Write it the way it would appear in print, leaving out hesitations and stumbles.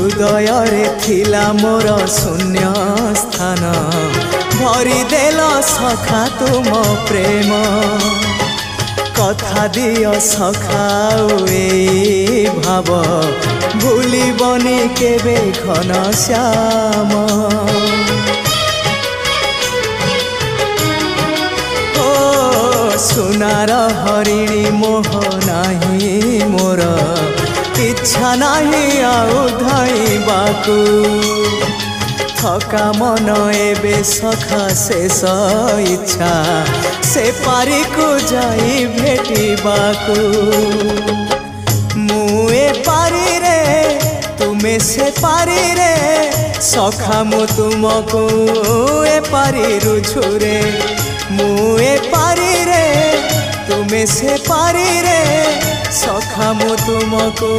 हृदय रे थिला मोर शून्य स्थान भरी देल सखा तुम प्रेम कथा दियो सखाओ ए भाव भूलिबनी केबे घन श्याम सुनार हरिणी मोह नाही मोर इच्छा नाही आउ धाइबाकू थका मन एबे सखा शेष इच्छा से पारी को जाई भेटिबाकू मुए पारी रे तुमे से पारी रे सखा मु तुमको ए पारी रुझुरे मुए पारी रे तुमे से पारी रे सखा मु तुमको।